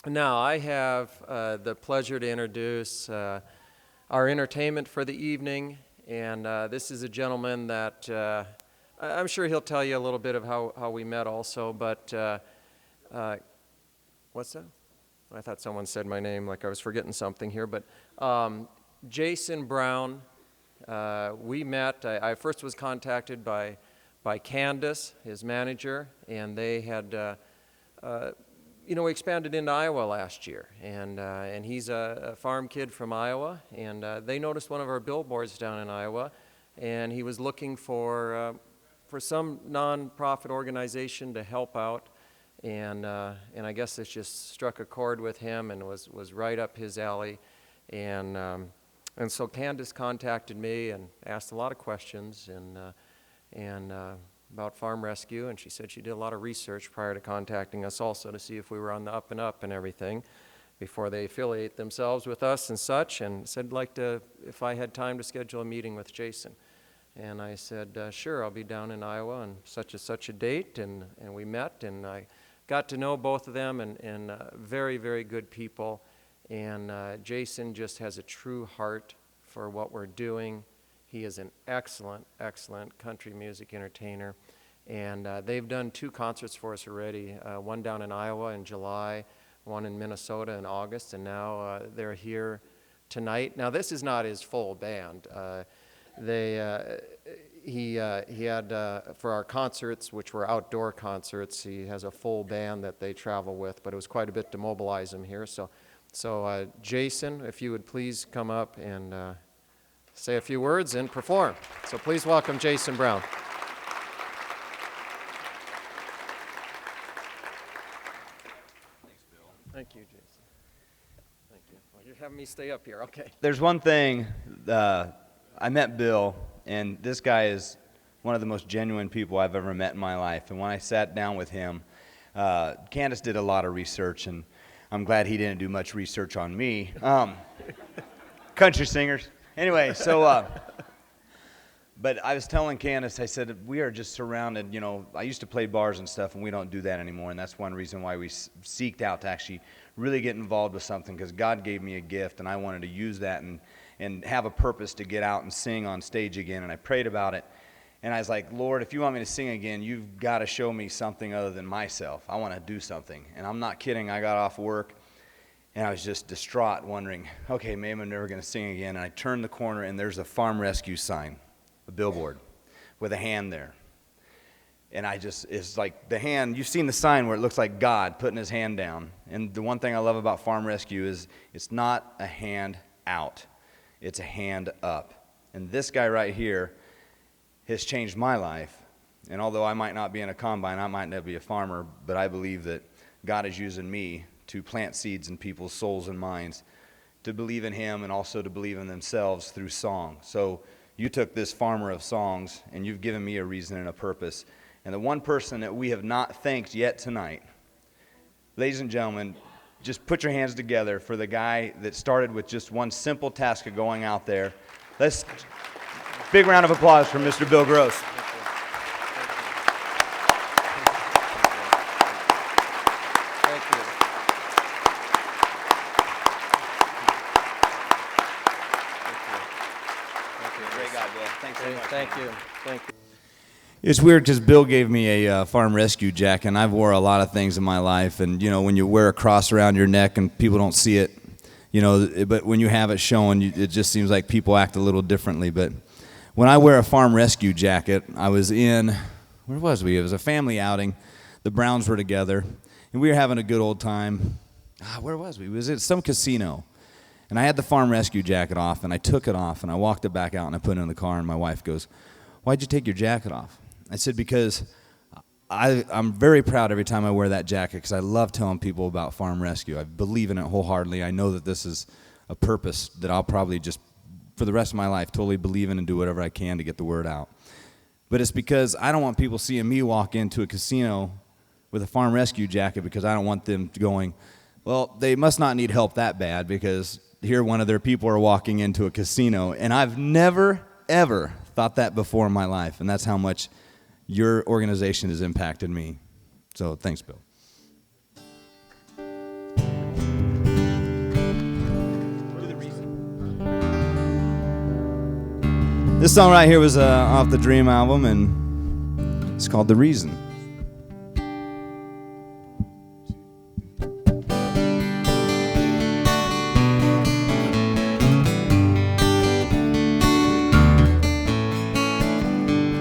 Now, I have the pleasure to introduce our entertainment for the evening, and this is a gentleman that I'm sure he'll tell you a little bit of how we met also, but what's that? I thought someone said my name like I was forgetting something here, but Jason Brown, we met. I first was contacted by Candace, his manager, and they had we expanded into Iowa last year, and he's a farm kid from Iowa, and they noticed one of our billboards down in Iowa, and he was looking for some nonprofit organization to help out, and I guess this just struck a chord with him and was right up his alley, and so Candace contacted me and asked a lot of questions and about farm rescue, and she said she did a lot of research prior to contacting us also to see if we were on the up and up and everything before they affiliate themselves with us and such, and said if I had time to schedule a meeting with Jason. And I said, sure, I'll be down in Iowa on such a date, and we met, and I got to know both of them, and very, very good people, and Jason just has a true heart for what we're doing. He is an excellent, excellent country music entertainer, and they've done 2 concerts for us already, one down in Iowa in July, one in Minnesota in August, and now they're here tonight. Now, this is not his full band. He had, for our concerts, which were outdoor concerts, he has a full band that they travel with, but it was quite a bit to mobilize him here. So Jason, if you would please come up and say a few words and perform. So please welcome Jason Brown. Thanks, Bill. Thank you, Jason. Thank you. Well, you're having me stay up here. Okay. There's one thing, I met Bill, and this guy is one of the most genuine people I've ever met in my life. And when I sat down with him, Candace did a lot of research, and I'm glad he didn't do much research on me. Country singers. Anyway, but I was telling Candace, I said, we are just surrounded, I used to play bars and stuff, and we don't do that anymore, and that's one reason why we seeked out to actually really get involved with something, because God gave me a gift, and I wanted to use that and have a purpose to get out and sing on stage again, and I prayed about it, and I was like, Lord, if you want me to sing again, you've got to show me something other than myself. I want to do something, and I'm not kidding. I got off work, and I was just distraught, wondering, okay, maybe I'm never going to sing again. And I turned the corner, and there's a farm rescue sign, a billboard, with a hand there. And it's like the hand, you've seen the sign where it looks like God putting his hand down. And the one thing I love about farm rescue is it's not a hand out, it's a hand up. And this guy right here has changed my life. And although I might not be in a combine, I might not be a farmer, but I believe that God is using me to plant seeds in people's souls and minds, to believe in him and also to believe in themselves through song. So you took this farmer of songs and you've given me a reason and a purpose. And the one person that we have not thanked yet tonight, ladies and gentlemen, just put your hands together for the guy that started with just one simple task of going out there. Big round of applause for Mr. Bill Gross. Thank you. It's weird because Bill gave me a farm rescue jacket, and I've wore a lot of things in my life, and when you wear a cross around your neck and people don't see it, but when you have it shown, it just seems like people act a little differently. But when I wear a farm rescue jacket, I was where was we? It was a family outing. The Browns were together, and we were having a good old time. Where was we? It was at some casino. And I had the farm rescue jacket off, and I took it off, and I walked it back out, and I put it in the car, and my wife goes, why'd you take your jacket off? I said, because I'm very proud every time I wear that jacket, because I love telling people about farm rescue. I believe in it wholeheartedly. I know that this is a purpose that I'll probably just, for the rest of my life, totally believe in and do whatever I can to get the word out. But it's because I don't want people seeing me walk into a casino with a farm rescue jacket, because I don't want them going, well, they must not need help that bad, because here one of their people are walking into a casino. And I've never, ever thought that before in my life, and that's how much your organization has impacted me. So thanks, Bill. This song right here was off the Dream album, and it's called The Reason.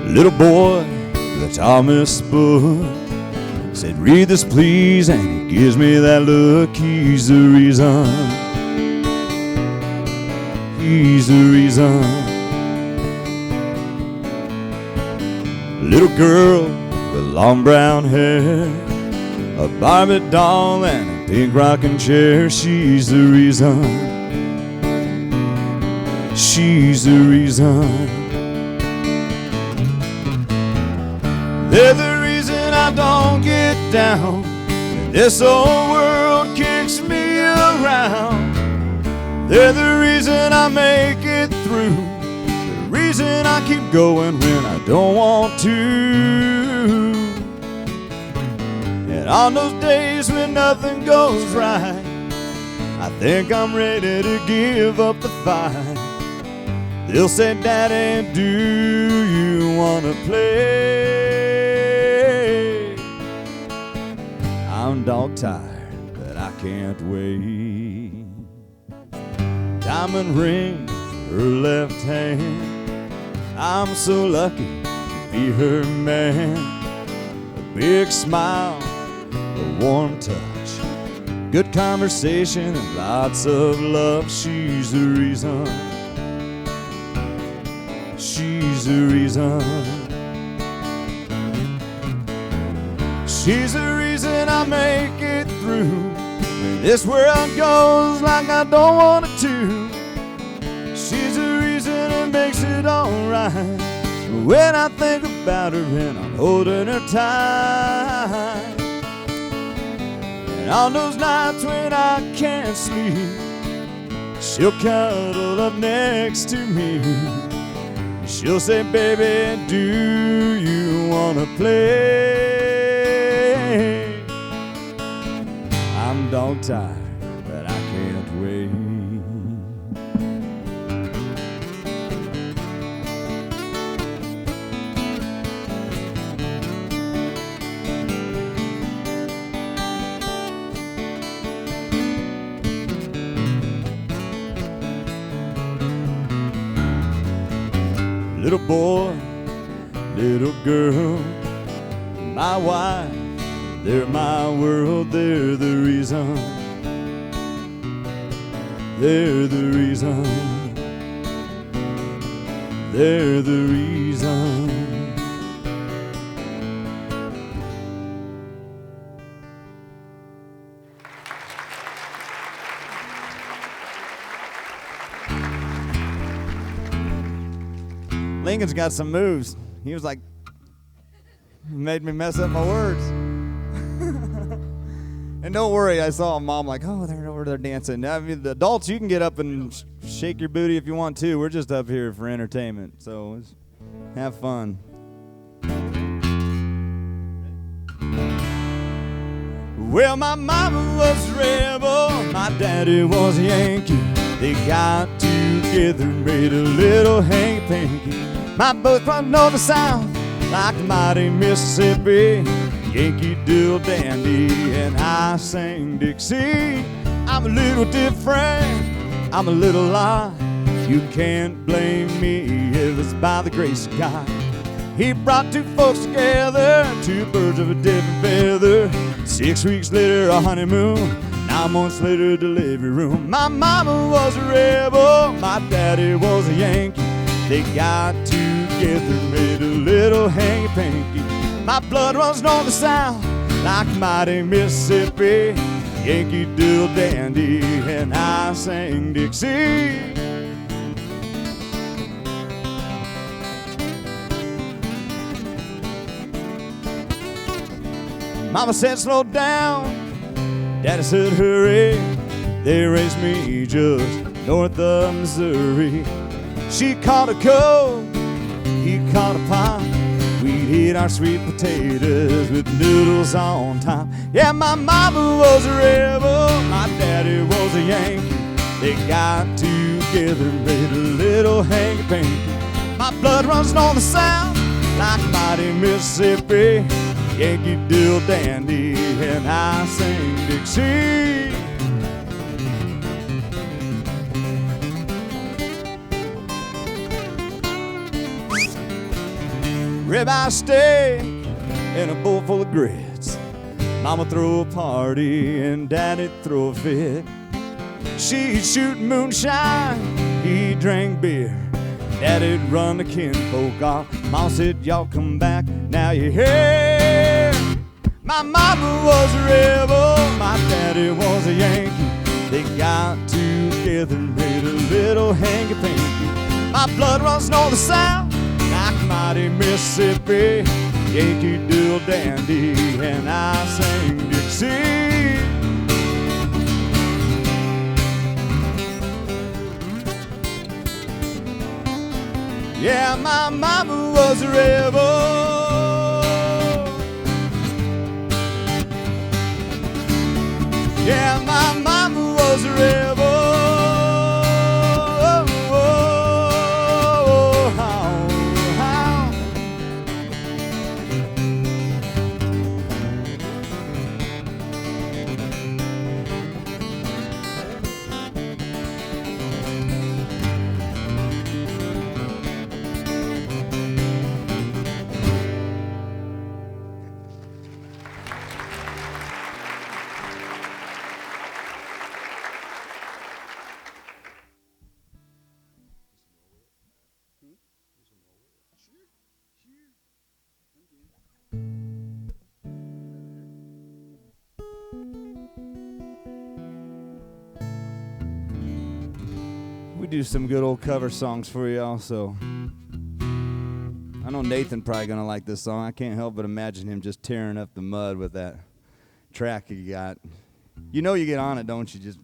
Little boy, the Thomas book, said, read this please, and he gives me that look. He's the reason. He's the reason. Little girl with long brown hair, a Barbie doll and a pink rocking chair. She's the reason. She's the reason. They're the reason I don't get down when this old world kicks me around. They're the reason I make it through, the reason I keep going when I don't want to. And on those days when nothing goes right, I think I'm ready to give up the fight. They'll say, Daddy, do you want to play? I'm dog-tired, but I can't wait. Diamond ring for her left hand, I'm so lucky to be her man. A big smile, a warm touch, good conversation and lots of love. She's the reason. She's the reason. She's the reason I make it through when this world goes like I don't want it to. She's the reason it makes it alright when I think about her and I'm holding her tight. And on those nights when I can't sleep, she'll cuddle up next to me. She'll say, baby, do you want to play? I'm dog-tired, but I can't wait. Little boy, little girl, my wife, they're my world, they're the reason. They're the reason. They're the reason. Lincoln's got some moves. He was like, made me mess up my words. And don't worry, I saw a mom like, oh, they're over there dancing. I mean, the adults, you can get up and shake your booty if you want to. We're just up here for entertainment, so have fun. Well, my mama was a rebel, my daddy was a Yankee. They got together, made a little hanky-panky. My both from north to south, like the mighty Mississippi. Yankee Doodle Dandy, and I sang Dixie. I'm a little different, I'm a little light. You can't blame me if it's by the grace of God. He brought two folks together, two birds of a different feather. 6 weeks later, a honeymoon. 9 months later, delivery room. My mama was a rebel, my daddy was a Yankee. They got together, made a little hanky-panky. My blood runs north to south, like mighty Mississippi. Yankee Doodle Dandy, and I sang Dixie. Mama said, slow down. Daddy said, hurry. They raised me just north of Missouri. She caught a cold, he caught a pie. We'd eat our sweet potatoes with noodles on top. Yeah, my mama was a rebel, my daddy was a Yankee. They got together, made a little hanky-panky. My My blood runs north and south like mighty Mississippi. Yankee Doodle Dandy, and I sing Dixie. Ribeye steak and a bowl full of grits. Mama throw a party and Daddy throw a fit. She'd shoot moonshine, he drank beer. Daddy'd run the kinfolk off. Mom said, y'all come back, now you're here. My mama was a rebel, my daddy was a Yankee. They got together and made a little hanky-panky. My blood runs north and south like mighty Mississippi. Yankee Doodle Dandy, and I sing Dixie. Yeah, my mama was a rebel. Yeah, my mama was a rebel. We do some good old cover songs for you also. I know Nathan probably gonna like this song. I can't help but imagine him just tearing up the mud with that track he got. You know you get on it, don't you? Just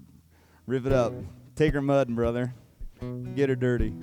riv it up. Take her mudding, brother. Get her dirty.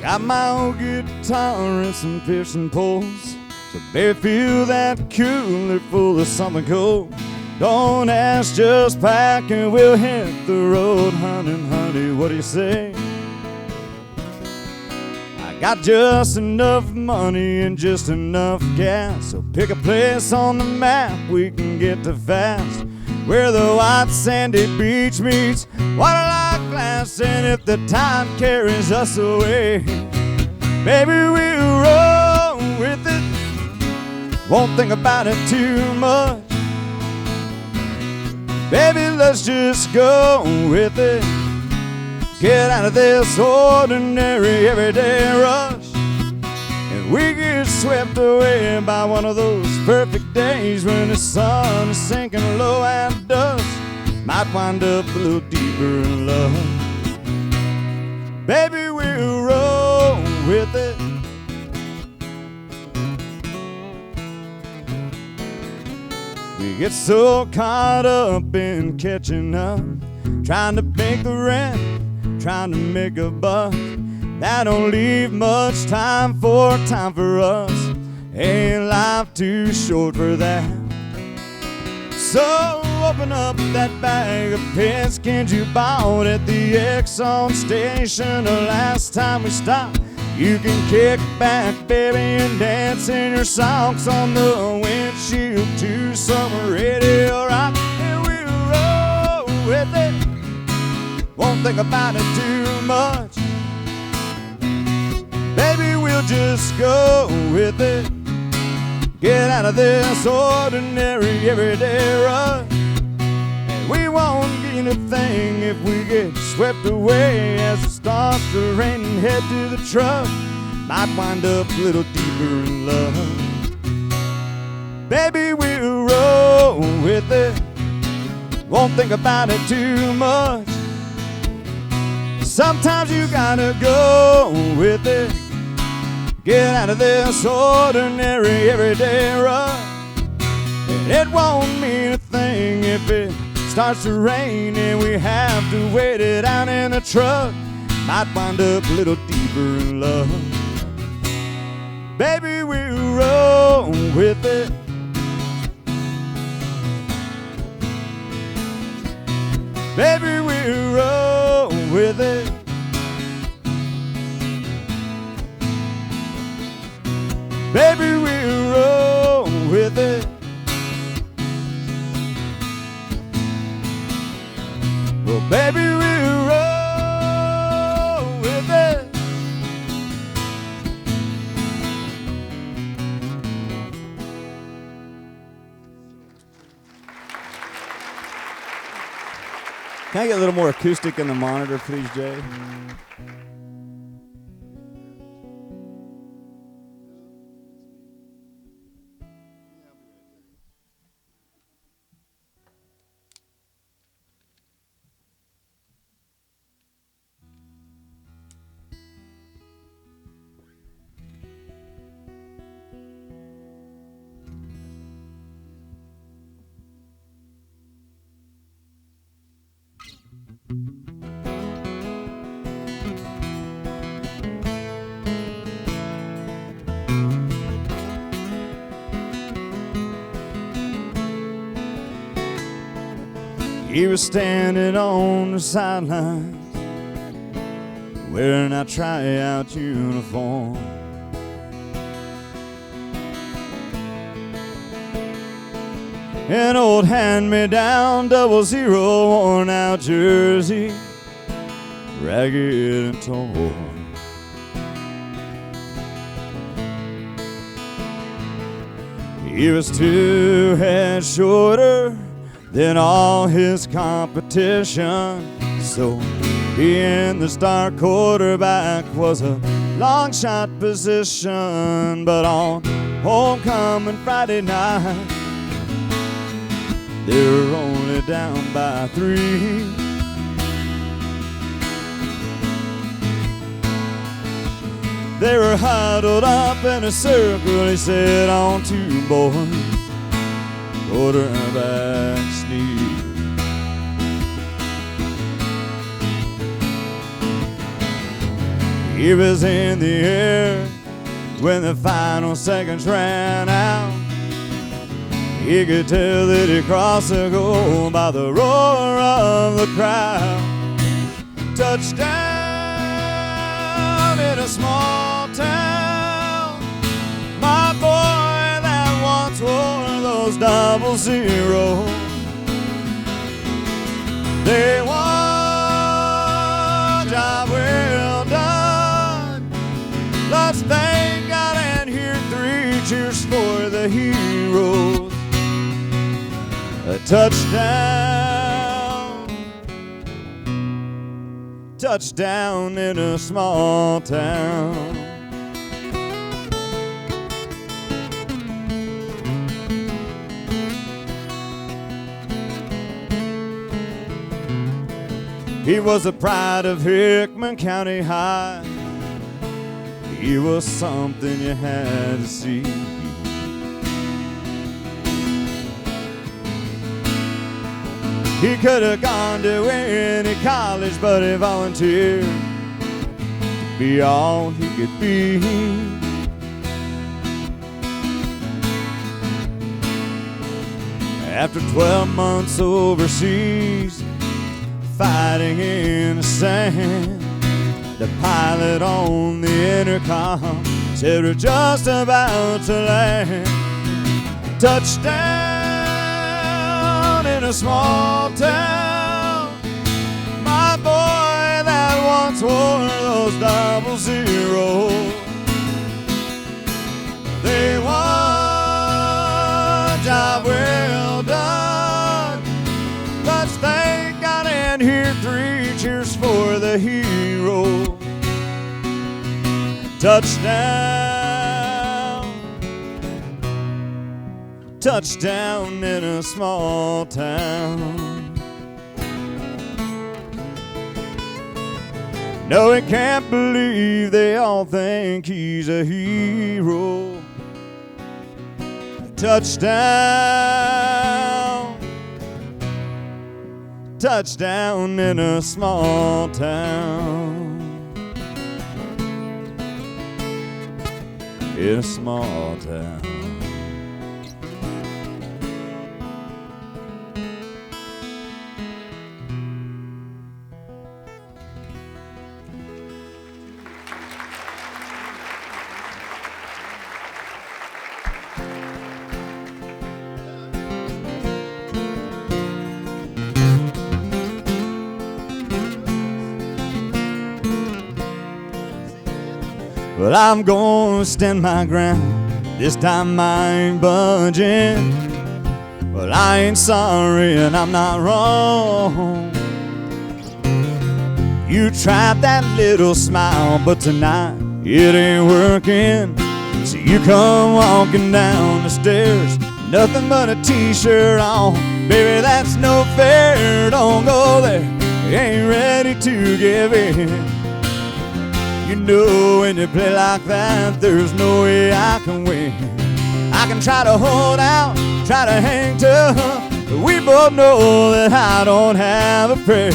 Got my old guitar and some piercing poles, so baby, fill that cooler full of something cold. Don't ask, just pack and we'll hit the road, honey, what do you say? I got just enough money and just enough gas, so pick a place on the map we can get to fast, where the white sandy beach meets water like glass. And if the tide carries us away, baby, we'll roll with it. Won't think about it too much. Baby, let's just go with it. Get out of this ordinary everyday rush, and we get swept away by one of those perfect days when the sun is sinking low and dust might wind up a little deeper in love. Baby, we'll roll with it. We get so caught up in catching up, trying to make the rent, trying to make a buck, that don't leave much time for us. Ain't life too short for that? So open up that bag of piskins you bought at the Exxon station the last time we stopped. You can kick back, baby, and dance in your socks on the windshield to some radio rock, and we'll roll with it. Won't think about it too much. Baby, we'll just go with it. Get out of this ordinary everyday rush, and we won't gain a thing if we get swept away as it starts to rain and head to the truck. Might wind up a little deeper in love. Baby, we'll roll with it. Won't think about it too much. Sometimes you gotta go with it. Get out of this ordinary everyday rush. It won't mean a thing if it starts to rain and we have to wait it out in the truck. Might wind up a little deeper in love. Baby, we'll roll with it. Baby, we'll roll with it. Baby, we'll roll with it. Well, baby, we'll roll with it. Can I get a little more acoustic in the monitor, please, Jay? He was standing on the sidelines wearing a tryout uniform. An old hand-me-down 00 worn-out jersey, ragged and torn. He was 2 heads shorter than all his competition, so being the star quarterback was a long shot position. But on homecoming Friday night, they were only down by 3. They were huddled up in a circle, he said, on 2 boys, quarterback sneak. He was in the air when the final seconds ran out. He could tell that he crossed the goal by the roar of the crowd. Touchdown in a small town. My boy that once wore those 00. They won, job well done. Let's thank God and hear 3 cheers for the heroes. A touchdown, touchdown in a small town. He was the pride of Hickman County High. He was something you had to see. He could have gone to any college, but he volunteered to be all he could be. After 12 months overseas, fighting in the sand, the pilot on the intercom said we're just about to land. Touchdown in a small town. My boy that once wore those 00. They won, job well done. Let's thank God and hear 3 cheers for the hero. Touchdown, touchdown in a small town. No, he can't believe they all think he's a hero. Touchdown, touchdown in a small town. In a small town. Well, I'm gonna stand my ground. This time I ain't budging. Well, I ain't sorry and I'm not wrong. You tried that little smile, but tonight it ain't working. So you come walking down the stairs, nothing but a t-shirt on. Baby, that's no fair. Don't go there. You ain't ready to give in. You know when you play like that, there's no way I can win. I can try to hold out, try to hang tough, but we both know that I don't have a prayer.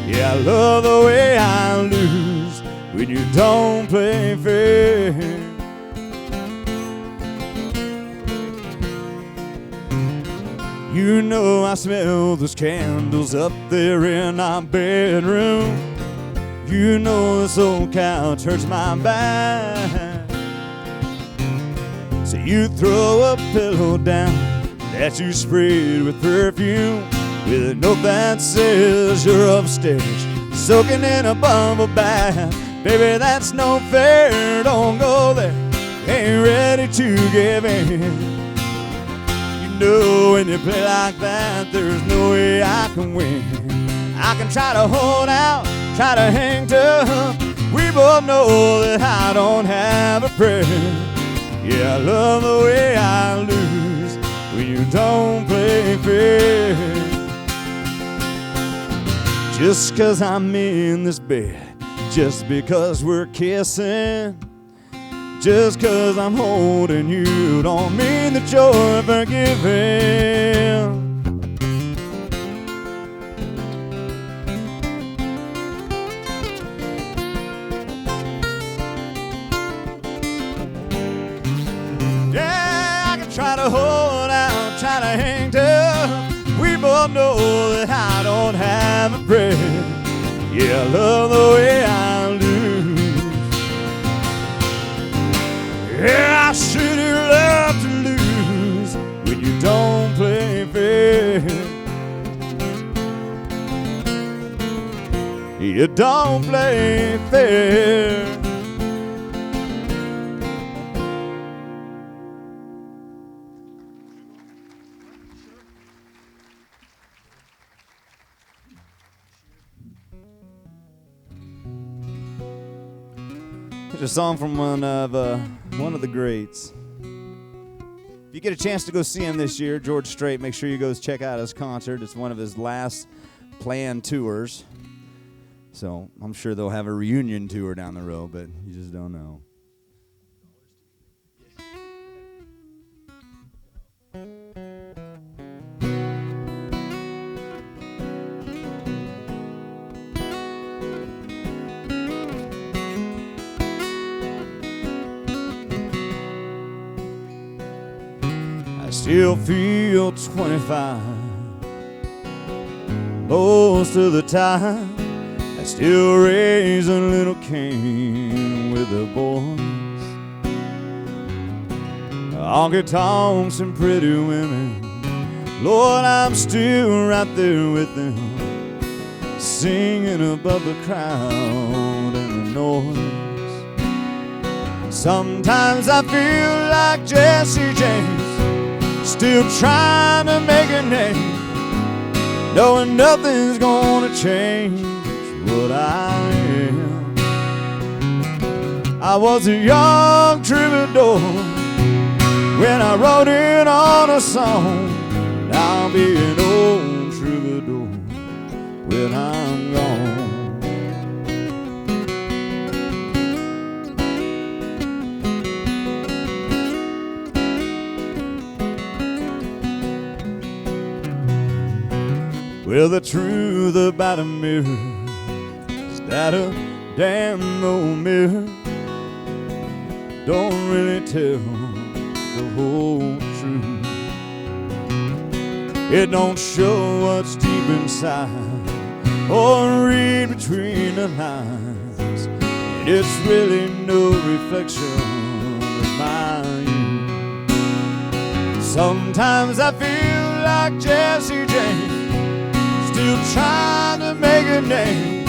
Yeah, I love the way I lose when you don't play fair. You know I smell those candles up there in our bedroom. You know this old couch hurts my back. So you throw a pillow down that you sprayed with perfume, with a note that says you're upstairs soaking in a bubble bath. Baby, that's no fair. Don't go there. Ain't ready to give in. You know when you play like that, there's no way I can win. I can try to hold out, try to hang tough. We both know that I don't have a prayer. Yeah, I love the way I lose when you don't play fair. Just 'cause I'm in this bed, just because we're kissing, just 'cause I'm holding you, don't mean that you're forgiven. Try to hold out, try to hang tough. We both know that I don't have a prayer. Yeah, I love the way I lose. Yeah, I should have loved to lose when you don't play fair. You don't play fair. It's a song from one of the greats. If you get a chance to go see him this year, George Strait, make sure you go check out his concert. It's one of his last planned tours. So I'm sure they'll have a reunion tour down the road, but you just don't know. I still feel 25 most of the time. I still raise a little Cain with the boys. Honky tonks and pretty women, Lord, I'm still right there with them, singing above the crowd and the noise. Sometimes I feel like Jesse James, still trying to make a name, knowing nothing's gonna change what I am. I was a young troubadour when I wrote it on a song. I'll be an old troubadour when I'm gone. Well, the truth about a mirror is that a damn old mirror don't really tell the whole truth. It don't show what's deep inside or read between the lines. And it's really no reflection of my youth. Sometimes I feel like Jesse James, still trying to make a name,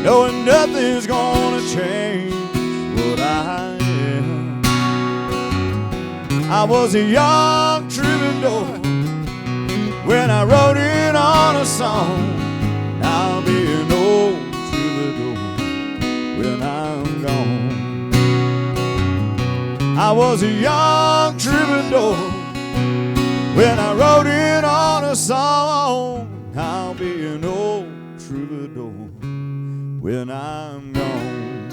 knowing nothing's gonna change what I am. I was a young troubadour when I wrote it on a song. I'll be an old troubadour when I'm gone. I was a young troubadour when I wrote it on a song. I'll be an old troubadour when I'm gone.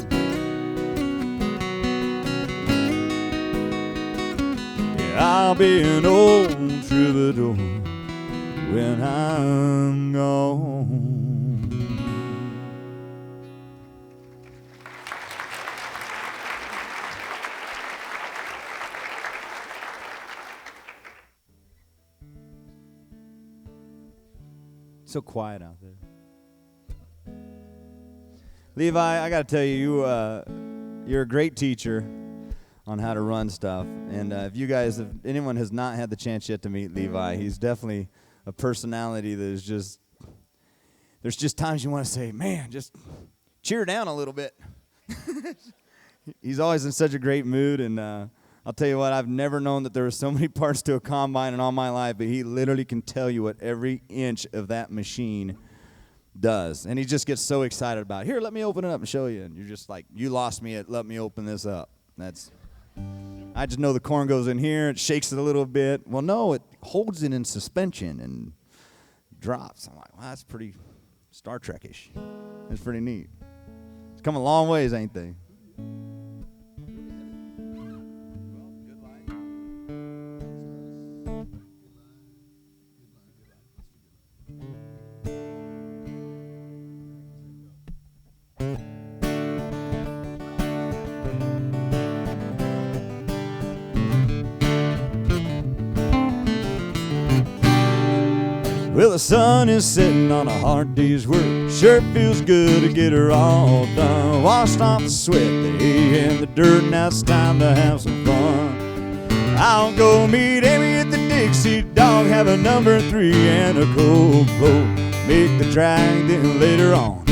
Yeah, I'll be an old troubadour when I'm gone. So quiet out there. Levi, I got to tell you, you're a great teacher on how to run stuff. And if you guys, if anyone has not had the chance yet to meet Levi, he's definitely a personality that is just, there's just times you want to say, man, just cheer down a little bit. He's always in such a great mood, and I'll tell you what, I've never known that there were so many parts to a combine in all my life, but he literally can tell you what every inch of that machine does. And he just gets so excited about it. Here, let me open it up and show you. And you're just like, you lost me at let me open this up. I just know the corn goes in here, it shakes it a little bit. Well, no, it holds it in suspension and drops. I'm like, wow, that's pretty Star Trek-ish. That's pretty neat. It's come a long ways, ain't they? Well, the sun is setting on a hard day's work. Sure feels good to get her all done. Washed off the sweat, the hay, and the dirt. Now it's time to have some fun. I'll go meet Amy at the Dixie Dog, have a number 3 and a cold flow. Make the drag, then later on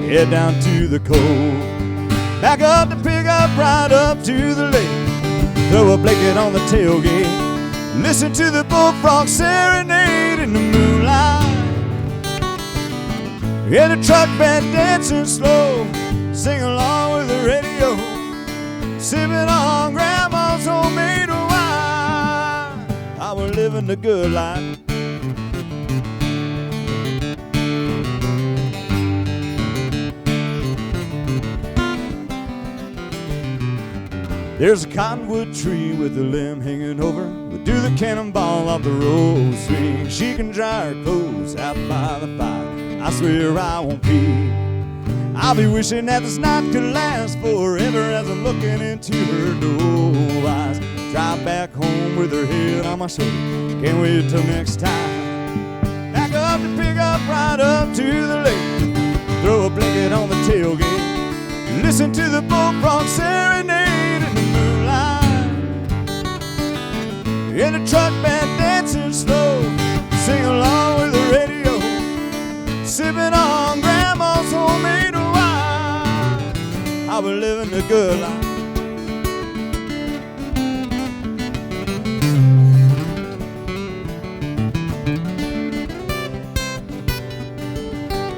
head down to the cove. Back up the pickup, right up to the lake. Throw a blanket on the tailgate. Listen to the bullfrog serenade in the moonlight. And the truck band dancing slow. Sing along with the radio. Sipping on grandma's homemade wine. I was living the good life. There's a cottonwood tree with a limb hanging over. We'll do the cannonball off the road swing. She can dry her clothes out by the fire. I swear I won't be. I'll be wishing that this night could last forever as I'm looking into her doe eyes. Drive back home with her head on my shoulder. Can't wait till next time. Back up the pickup, right up to the lake. Throw a blanket on the tailgate. Listen to the bullfrog serenade in the moonlight. In the truck band dancing slow. Sing along with the radio. Sipping on grandma's homemade wine. I was living the good life.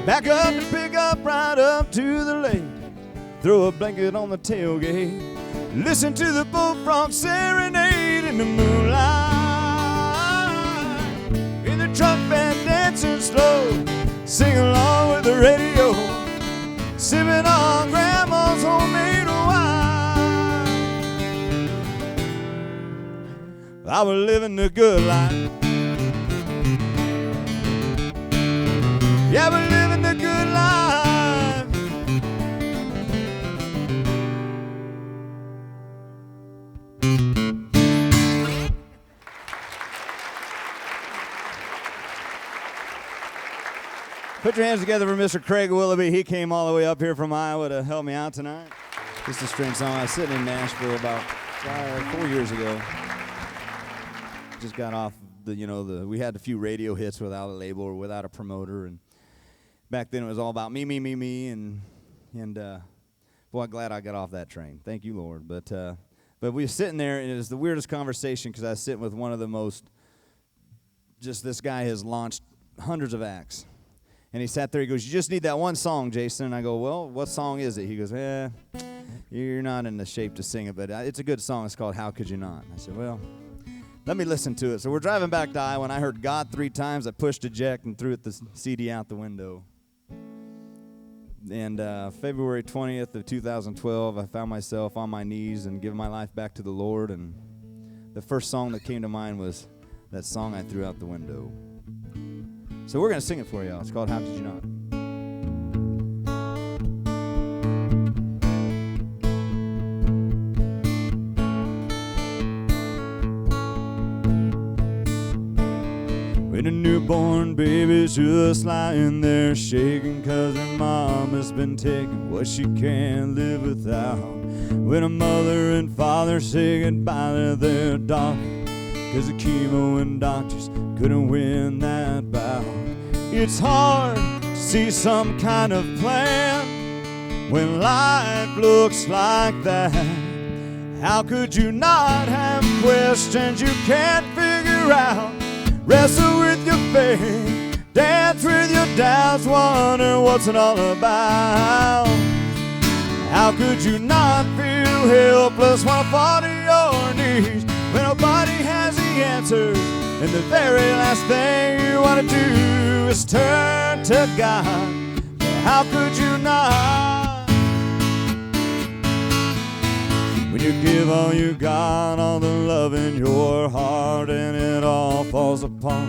Back up to pick up, right up to the lake. Throw a blanket on the tailgate. Listen to the bullfrog serenade in the moonlight. In the truck band dancing slow. Sing along with the radio. Sipping on grandma's homemade wine. I was living the good life. Yeah, we're living the good life. Put your hands together for Mr. Craig Willoughby. He came all the way up here from Iowa to help me out tonight. Just a string song. I was sitting in Nashville about 4 years ago. Just got off we had a few radio hits without a label or without a promoter, and back then it was all about me, and boy, glad I got off that train. Thank you, Lord. But we were sitting there, and it was the weirdest conversation because I was sitting with one of the most. Just this guy has launched hundreds of acts. And he sat there, he goes, "You just need that one song, Jason." And I go, "Well, what song is it?" He goes, "You're not in the shape to sing it, but it's a good song. It's called How Could You Not?" I said, "Well, let me listen to it." So we're driving back to Iowa, and I heard God 3 times. I pushed eject and threw the CD out the window. And February 20th of 2012, I found myself on my knees and giving my life back to the Lord. And the first song that came to mind was that song I threw out the window. So we're going to sing it for y'all. It's called How Could You Not? When a newborn baby's just lying there shaking 'cause her mom has been taking what she can't live without. When a mother and father say goodbye to their daughter 'cause the chemo and doctors couldn't win that bout. It's hard to see some kind of plan when life looks like that. How could you not have questions you can't figure out? Wrestle with your faith, dance with your doubts, wonder what's it all about. How could you not feel helpless when I fall to your knees, when nobody has the answers, and the very last thing you want to do is turn to God? How could you not? When you give all you got, all the love in your heart, and it all falls apart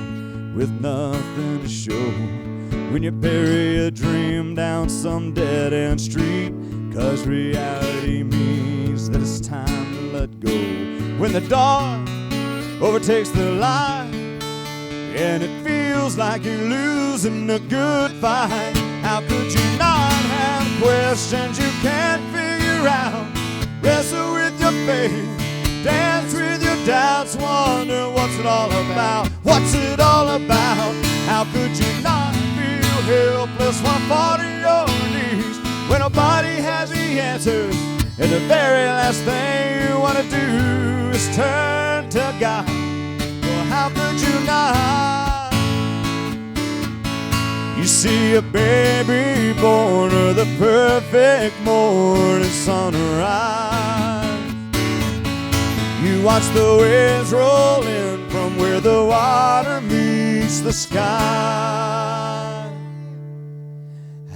with nothing to show. When you bury a dream down some dead-end street 'cause reality means that it's time to let go. When the dark overtakes the light and it feels like you're losing a good fight, how could you not have questions you can't figure out? Wrestle with your faith, dance with your doubts, wonder what's it all about? What's it all about? How could you not feel helpless when I fall to your knees, when nobody has the answers, and the very last thing you want to do is turn to God? Well, how could you not? You see a baby born of the perfect morning sunrise. You watch the waves roll in from where the water meets the sky.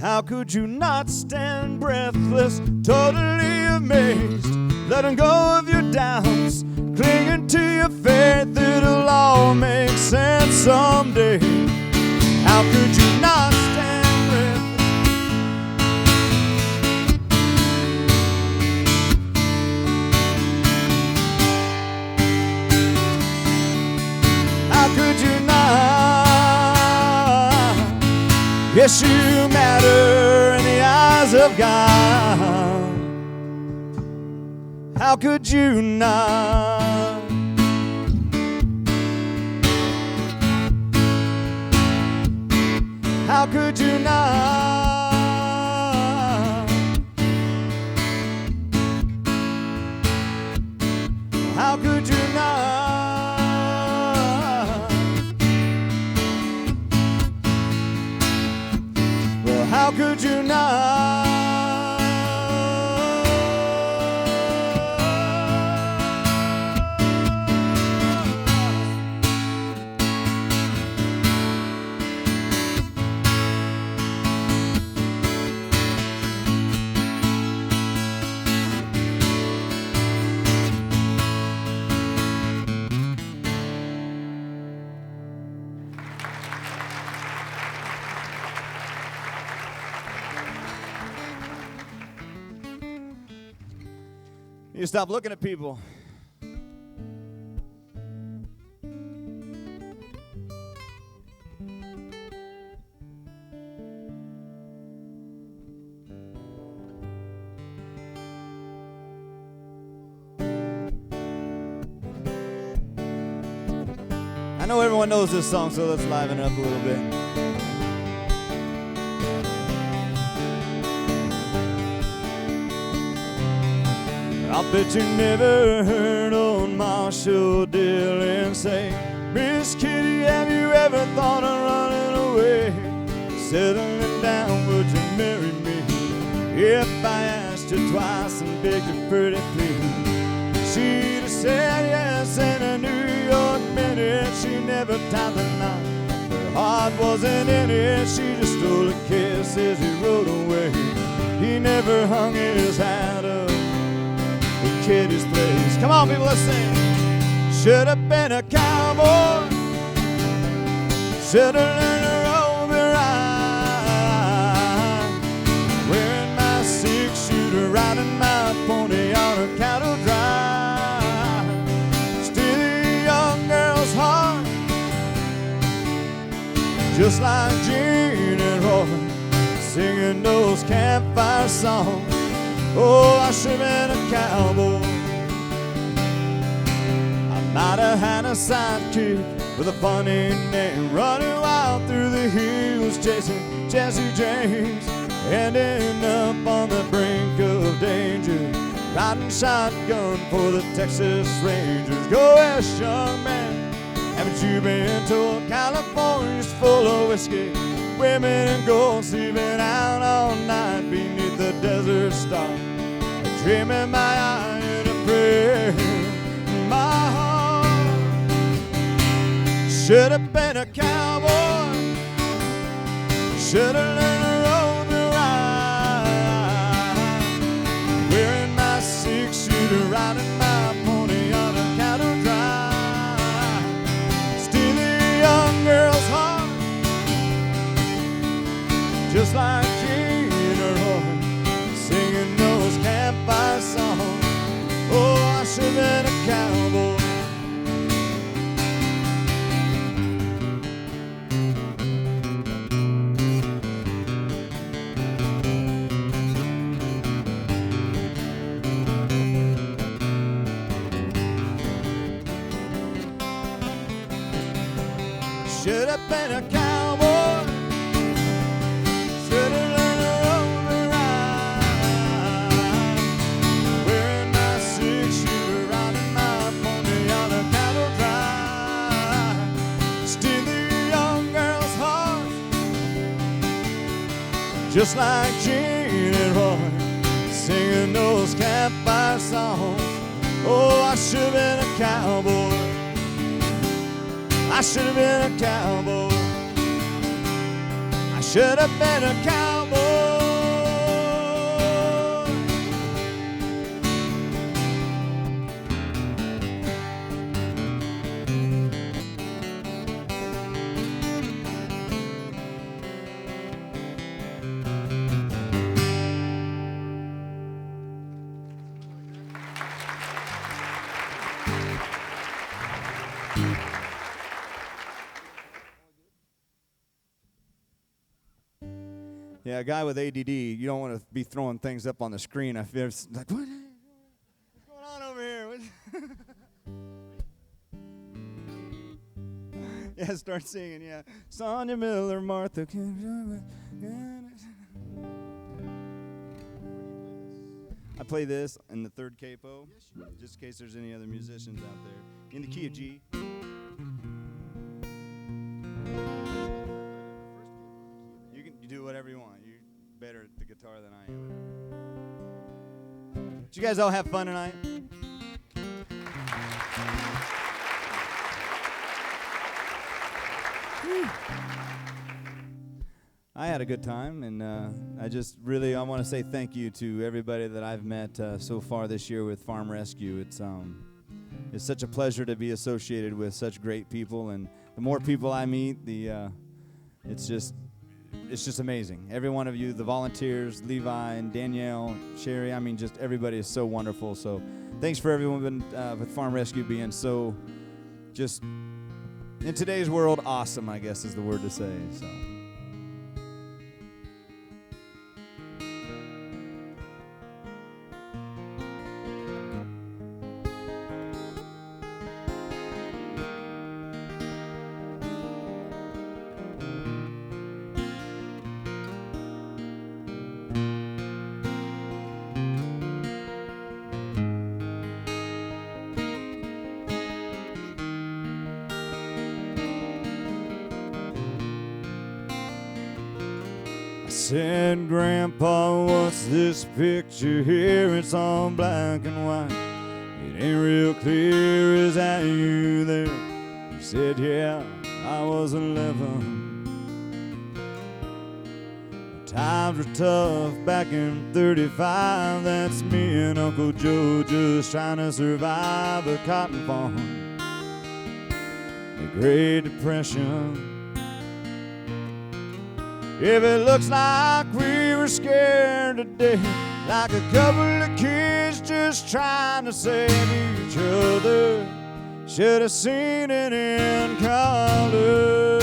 How could you not stand breathless, totally amazed, letting go of your doubts, clinging to your faith, it'll all make sense someday? How could you not stand breathless? How could you not? Yes, you matter in the eyes of God. How could you not? How could you not? How could you not? Well, how could you not? You stop looking at people. I know everyone knows this song, so let's liven it up a little bit. I bet you never heard old Marshall Dillon say, Miss Kitty, have you ever thought of running away? Settling down, would you marry me? If I asked you twice and begged you pretty please, she'd have said yes in a New York minute. She never tied the knot, her heart wasn't in it. She just stole a kiss as he rode away. He never hung his hat up in Kitty's place. Come on, people, let's sing. Should have been a cowboy, should have learned to roll me right, wearing my six-shooter, riding my pony on a cattle drive, steal a young girl's heart, just like Gene and Roy, singing those campfire songs. Oh, I should have been a cowboy. I might have had a sidekick with a funny name, running wild through the hills, chasing Jesse James, ending up on the brink of danger, riding shotgun for the Texas Rangers. Go west, young man, haven't you been told California's full of whiskey, women and gold, sleeping out all night beneath the desert star, a dream in my eye and a prayer in my heart. Should have been a cowboy, should have learned to roll the ride, wearing my six-shooter, riding my pony on a cattle drive, steal a young girl's heart, just like Gene or Roy, singing those campfire songs. Oh, I should have been a cowboy. Should have been a cowboy, should have learned to roll the ride, wearing my six-shooter, riding my pony on a cattle drive, steal the young girl's heart, just like Gene and Roy, singing those campfire songs. Oh, I should have been a cowboy, I should have been a cowboy, I should have been a cowboy. Yeah, a guy with ADD, you don't want to be throwing things up on the screen. I feel it's like, what's going on over here? Yeah, start singing, yeah. Sonia Miller, Martha. I play this in the third capo, just in case there's any other musicians out there. In the key of G. You do whatever you want. You're better at the guitar than I am. Did you guys all have fun tonight? I had a good time, and I want to say thank you to everybody that I've met so far this year with Farm Rescue. It's such a pleasure to be associated with such great people, and the more people I meet, it's just amazing. Every one of you, the volunteers, Levi and Danielle, Sherry, I mean, just everybody is so wonderful. So thanks for everyone with Farm Rescue being so just, in today's world, awesome, I guess is the word to say. So. I said, Grandpa, what's this picture here? It's all black and white. It ain't real clear. Is that you there? He said, yeah, I was 11. Times were tough back in 35. That's me and Uncle Joe just trying to survive a cotton farm. The Great Depression. If it looks like we were scared to death, like a couple of kids just trying to save each other, should have seen it in color.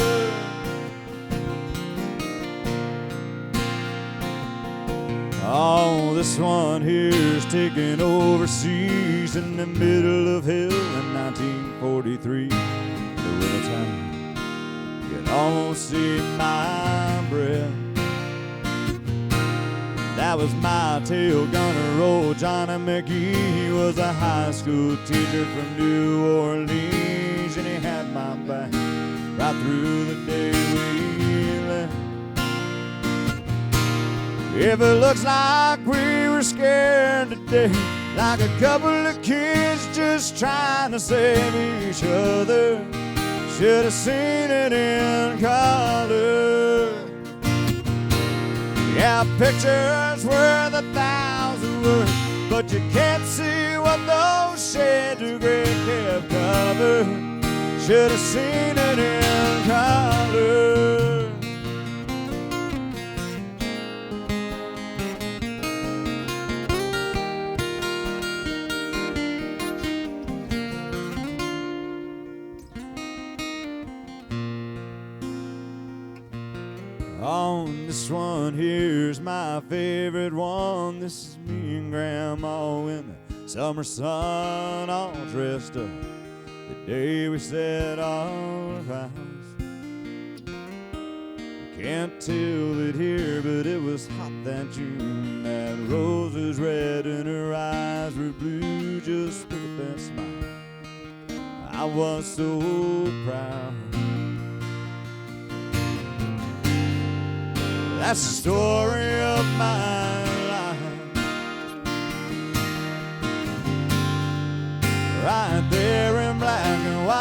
Oh, this one here's taken overseas in the middle of hell in 1943. The winter time, you can almost see my breath. That was my tail gunner, old Johnny McGee. He was a high school teacher from New Orleans, and he had my back right through the day we left. If it looks like we were scared to death, like a couple of kids just trying to save each other, should have seen it in color. Yeah, pictures worth 1,000 words, but you can't see what those shades of gray kept covered. Should have seen it in color. On this one here's my favorite one. This is me and Grandma in the summer sun, all dressed up the day we set our vows. Can't tell it here, but it was hot that June. That rose was red and her eyes were blue. Just look at that smile, I was so proud. That's the story of my life, right there in black and white.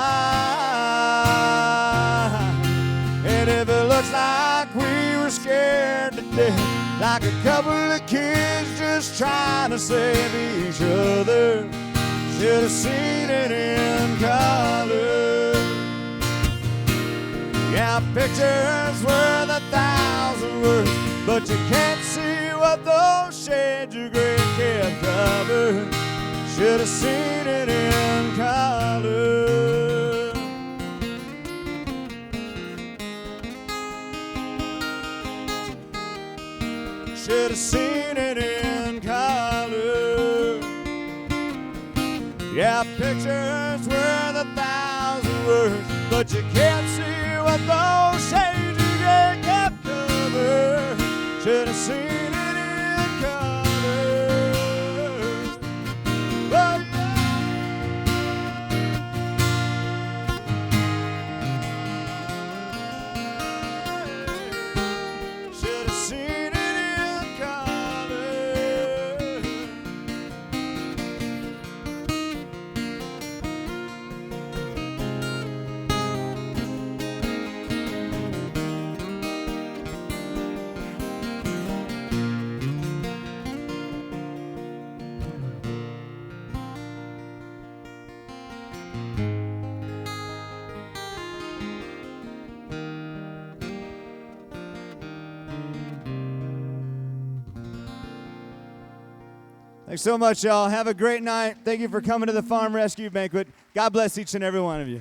And if it looks like we were scared to death, like a couple of kids just trying to save each other, should have seen it in color. Yeah, pictures worth 1,000 words, but you can't see what those shades of gray kept covered. Should have seen it in color. Should have seen it in color. Yeah, pictures worth 1,000 words, but you can't see what those shades of gray kept covered. Should have seen it in color. Oh, yeah. Should have seen it in color. Thanks so much, y'all. Have a great night. Thank you for coming to the Farm Rescue Banquet. God bless each and every one of you.